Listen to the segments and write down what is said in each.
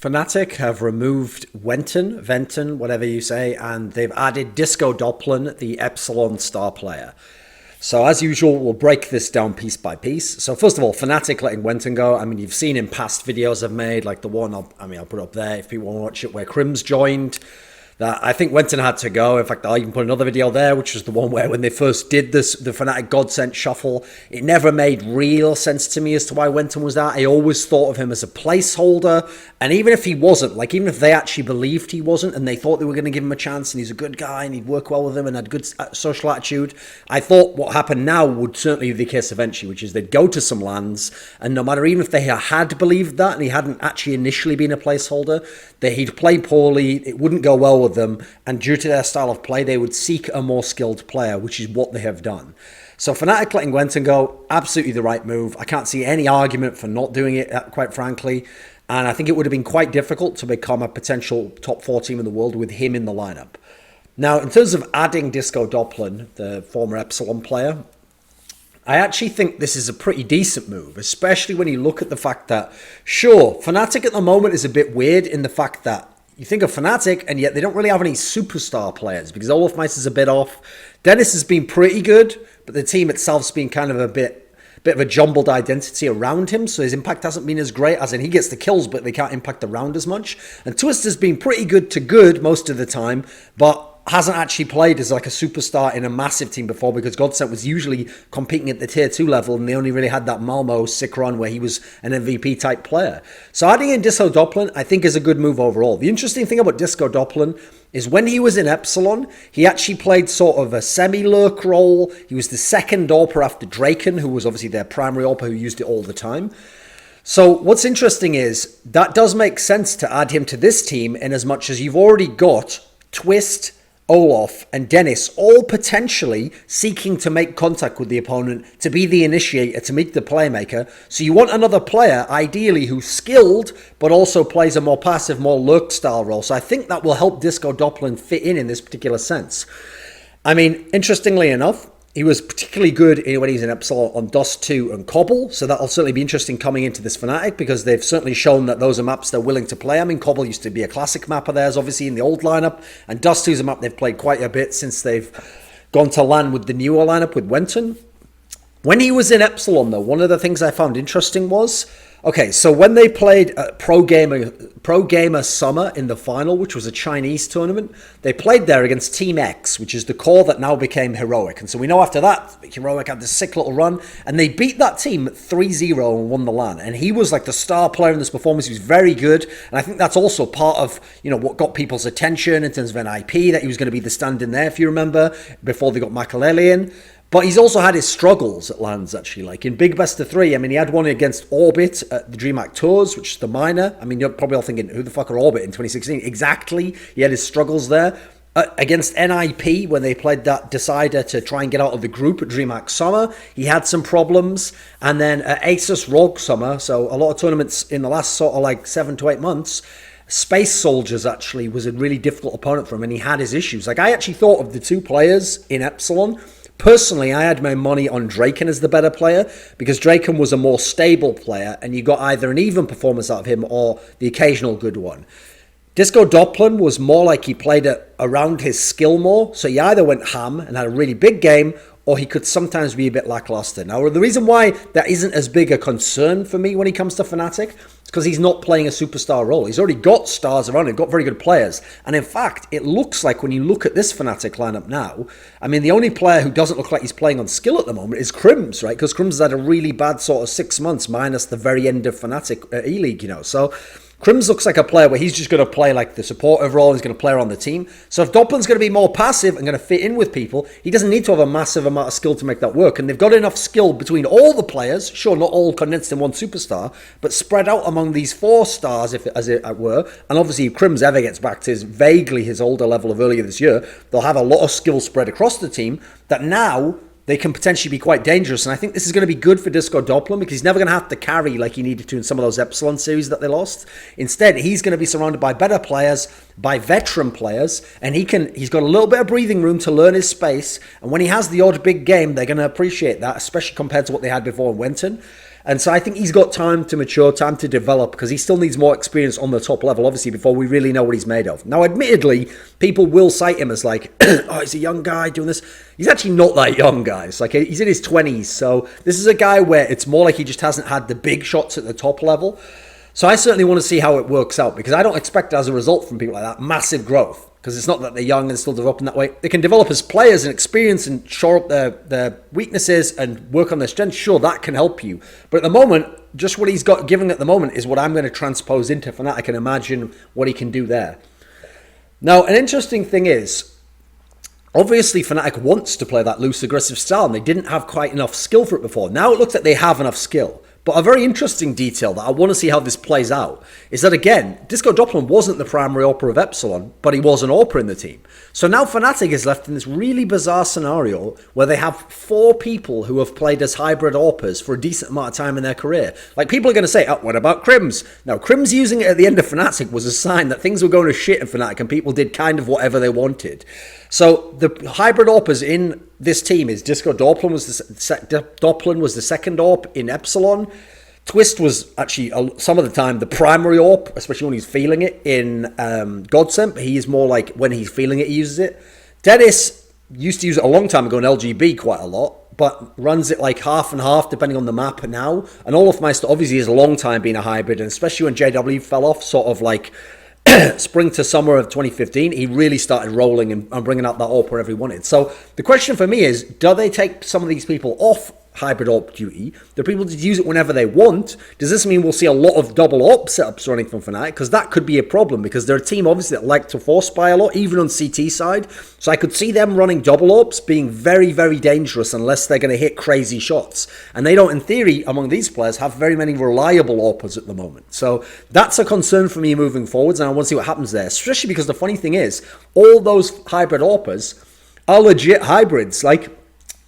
Fnatic have removed wenton, whatever you say, and they've added Disco doplan, the Epsilon star player. So as usual, we'll break this down piece by piece. So first of all, Fnatic letting wenton go. I mean, you've seen in past videos I've made, like the one, I'll put up there if people want to watch it, where Crim's joined. That I think wenton had to go. In fact, I'll even put another video there, which was the one where when they first did this, the Fnatic Godsent shuffle, it never made real sense to me as to why wenton was that. I always thought of him as a placeholder. And even if he wasn't, like even if they actually believed he wasn't and they thought they were going to give him a chance and he's a good guy and he'd work well with them and had good social attitude, I thought what happened now would certainly be the case eventually, which is they'd go to some lands and no matter, even if they had believed that and he hadn't actually initially been a placeholder, that he'd play poorly, it wouldn't go well with them, and due to their style of play, they would seek a more skilled player, which is what they have done. So Fnatic letting wenton go, absolutely the right move. I can't see any argument for not doing it, quite frankly. And I think it would have been quite difficult to become a potential top 4 team in the world with him in the lineup. Now, in terms of adding Disco doplan, the former Epsilon player, I actually think this is a pretty decent move, especially when you look at the fact that, sure, Fnatic at the moment is a bit weird in the fact that you think of Fnatic, and yet they don't really have any superstar players because Olofmeister's a bit off. Dennis has been pretty good, but the team itself's been kind of a bit of a jumbled identity around him, so his impact hasn't been as great, as in he gets the kills, but they can't impact around as much. And Twister's been pretty good to good most of the time, but hasn't actually played as like a superstar in a massive team before because Godsent was usually competing at the tier 2 level and they only really had that Malmo sick run where he was an MVP type player. So adding in Disco doplan I think is a good move overall. The interesting thing about Disco doplan is when he was in Epsilon, he actually played sort of a semi-lurk role. He was the second AWPer after Draken, who was obviously their primary AWPer who used it all the time. So what's interesting is that does make sense to add him to this team in as much as you've already got Twist, Olof and Dennis all potentially seeking to make contact with the opponent, to be the initiator, to meet the playmaker. So you want another player, ideally, who's skilled, but also plays a more passive, more lurk style role. So I think that will help Disco doplan fit in this particular sense. I mean, interestingly enough, he was particularly good when he was in Epsilon on Dust 2 and Cobble, so that'll certainly be interesting coming into this Fnatic because they've certainly shown that those are maps they're willing to play. I mean, Cobble used to be a classic map of theirs, obviously, in the old lineup, and Dust 2 is a map they've played quite a bit since they've gone to LAN with the newer lineup with wenton. When he was in Epsilon, though, one of the things I found interesting was, okay, so when they played Pro Gamer Summer in the final, which was a Chinese tournament, they played there against Team X, which is the core that now became Heroic. And so we know after that, Heroic had this sick little run, and they beat that team 3-0 and won the LAN. And he was like the star player in this performance. He was very good. And I think that's also part of, what got people's attention in terms of an IP, that he was going to be the stand-in there, if you remember, before they got Makalele in. But he's also had his struggles at lands, actually. Like in Big Best of 3, I mean, he had one against Orbit at the DreamHack Tours, which is the minor. I mean, you're probably all thinking, who the fuck are Orbit in 2016? Exactly. He had his struggles there. Against NIP, when they played that decider to try and get out of the group at DreamHack Summer, he had some problems. And then at Asus Rogue Summer, so a lot of tournaments in the last sort of like 7 to 8 months, Space Soldiers actually was a really difficult opponent for him, and he had his issues. Like, I actually thought of the two players in Epsilon. Personally, I had my money on Draken as the better player because Draken was a more stable player and you got either an even performance out of him or the occasional good one. Disco doplan was more like he played it around his skill more, so he either went ham and had a really big game or he could sometimes be a bit lackluster. Now, the reason why that isn't as big a concern for me when he comes to Fnatic is because he's not playing a superstar role. He's already got stars around him, got very good players. And in fact, it looks like when you look at this Fnatic lineup now, I mean, the only player who doesn't look like he's playing on skill at the moment is Crims, right? Because Crims has had a really bad sort of 6 months minus the very end of Fnatic E-League, So Crims looks like a player where he's just going to play like the supportive role. He's going to play around the team. So if doplan's going to be more passive and going to fit in with people, he doesn't need to have a massive amount of skill to make that work. And they've got enough skill between all the players, sure, not all condensed in one superstar, but spread out among these 4 stars, as it were. And obviously, if Crims ever gets back to vaguely his older level of earlier this year, they'll have a lot of skill spread across the team that now they can potentially be quite dangerous. And I think this is going to be good for Disco doplan because he's never going to have to carry like he needed to in some of those Epsilon series that they lost. Instead, he's going to be surrounded by better players, by veteran players, and he's got a little bit of breathing room to learn his space. And when he has the odd big game, they're going to appreciate that, especially compared to what they had before in wenton. And so I think he's got time to mature, time to develop, because he still needs more experience on the top level, obviously, before we really know what he's made of. Now, admittedly, people will cite him as like, oh, he's a young guy doing this. He's actually not that young, guys. Like, he's in his 20s. So this is a guy where it's more like he just hasn't had the big shots at the top level. So I certainly want to see how it works out, because I don't expect, as a result from people like that, massive growth. Because it's not that they're young and still developing that way. They can develop as players and experience and shore up their weaknesses and work on their strengths. Sure, that can help you. But at the moment, just what he's got given at the moment is what I'm going to transpose into Fnatic. I can imagine what he can do there. Now, an interesting thing is, obviously Fnatic wants to play that loose, aggressive style, and they didn't have quite enough skill for it before. Now it looks like they have enough skill. But a very interesting detail that I want to see how this plays out is that, again, Disco doplan wasn't the primary AWPer of Epsilon, but he was an AWPer in the team. So now Fnatic is left in this really bizarre scenario where they have 4 people who have played as hybrid AWPers for a decent amount of time in their career. Like, people are going to say, oh, what about Crims? Now, Crims using it at the end of Fnatic was a sign that things were going to shit in Fnatic and people did kind of whatever they wanted. So the hybrid AWPers in this team is Disco doplan was the second AWP in Epsilon. Twist was actually some of the time the primary AWP, especially when he's feeling it in Godsent. But he is more like when he's feeling it, he uses it. Dennis used to use it a long time ago in LGB quite a lot, but runs it like half and half depending on the map now. And Olofmeister obviously has a long time been a hybrid, and especially when JW fell off, sort of like spring to summer of 2015, he really started rolling and bringing out that AWP wherever he wanted. So the question for me is, do they take some of these people off hybrid AWP duty? Do people just use it whenever they want? Does this mean we'll see a lot of double AWP setups running from Fnatic? Because that could be a problem, because they're a team obviously that like to force buy a lot, even on CT side. So I could see them running double AWPs being very, very dangerous unless they're going to hit crazy shots. And they don't, in theory, among these players, have very many reliable AWPers at the moment. So that's a concern for me moving forwards, and I want to see what happens there. Especially because the funny thing is, all those hybrid AWPers are legit hybrids. Like,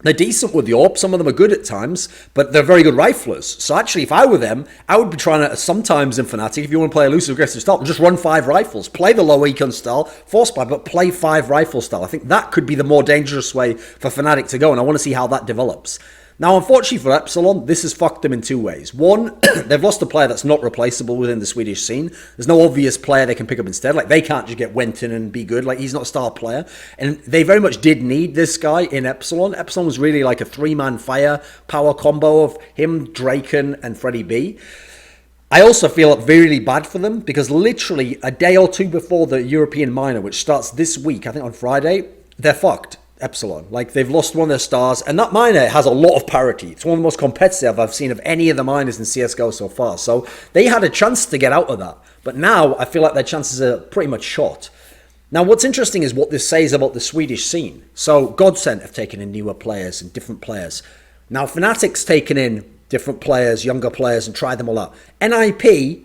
they're decent with the AWP. Some of them are good at times, but they're very good riflers. So actually, if I were them, I would be trying to, sometimes in Fnatic, if you want to play a loose aggressive style, just run 5 rifles. Play the low econ style, force buy, but play 5 rifle style. I think that could be the more dangerous way for Fnatic to go, and I want to see how that develops. Now, unfortunately for Epsilon, this has fucked them in 2 ways. One, they've lost a player that's not replaceable within the Swedish scene. There's no obvious player they can pick up instead. Like, they can't just get wenton and be good. Like, he's not a star player. And they very much did need this guy in Epsilon. Epsilon was really like a 3-man fire power combo of him, Draken, and Freddie B. I also feel really bad for them, because literally a day or 2 before the European minor, which starts this week, I think on Friday, they're fucked. Epsilon. Like, they've lost one of their stars, and that minor has a lot of parity. It's one of the most competitive I've seen of any of the minors in CSGO so far. So they had a chance to get out of that. But now I feel like their chances are pretty much shot. Now, what's interesting is what this says about the Swedish scene. So Godsent have taken in newer players and different players. Now Fnatic's taken in different players, younger players, and tried them all out. NIP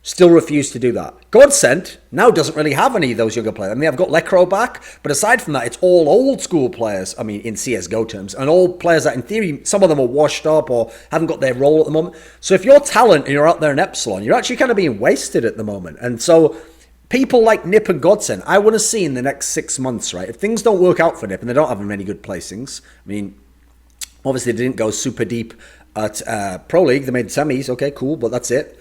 still refused to do that. Godsent now doesn't really have any of those younger players. I mean, they've got Lekro back, but aside from that, it's all old school players, I mean, in CSGO terms, and all players that in theory, some of them are washed up or haven't got their role at the moment. So if you're talent and you're out there in Epsilon, you're actually kind of being wasted at the moment. And so people like Nip and Godsent, I want to see in the next 6 months, right? If things don't work out for Nip, and they don't have many good placings, I mean, obviously they didn't go super deep at Pro League. They made semis, okay, cool, but that's it.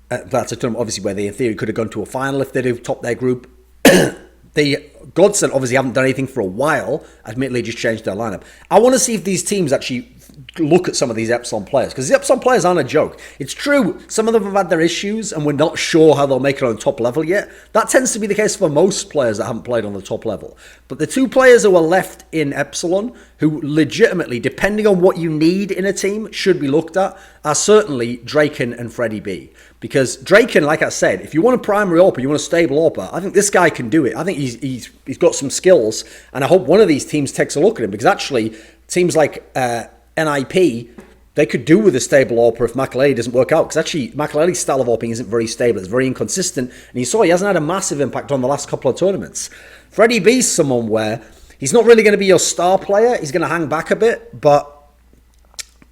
That's a tournament, obviously, where they, in theory, could have gone to a final if they'd have topped their group. Godsent obviously haven't done anything for a while. Admittedly, just changed their lineup. I want to see if these teams actually look at some of these Epsilon players, because the Epsilon players aren't a joke. It's true, some of them have had their issues, and we're not sure how they'll make it on the top level yet. That tends to be the case for most players that haven't played on the top level. But the 2 players who are left in Epsilon, who legitimately, depending on what you need in a team, should be looked at, are certainly Draken and Freddie B. Because Draken, like I said, if you want a primary AWPer, you want a stable AWPer, I think this guy can do it. I think he's got some skills, and I hope one of these teams takes a look at him, because actually, teams like NIP, they could do with a stable AWPer if Makaleli doesn't work out, because actually Makaleli's style of AWPing isn't very stable, it's very inconsistent, and you saw he hasn't had a massive impact on the last couple of tournaments. Freddie B's someone where he's not really going to be your star player, he's going to hang back a bit, but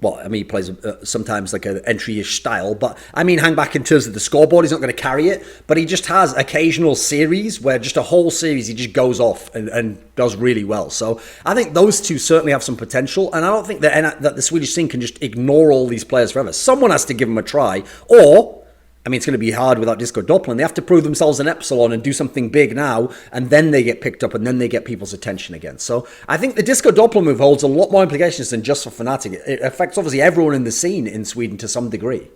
well, I mean, he plays sometimes like an entry-ish style, but I mean, hang back in terms of the scoreboard, he's not going to carry it, but he just has occasional series where just a whole series he just goes off and does really well. So I think those two certainly have some potential, and I don't think that the Swedish scene can just ignore all these players forever. Someone has to give them a try, or I mean, it's going to be hard without Disco Doplan. They have to prove themselves in Epsilon and do something big now, and then they get picked up, and then they get people's attention again. So I think the Disco Doplan move holds a lot more implications than just for Fnatic. It affects, obviously, everyone in the scene in Sweden to some degree.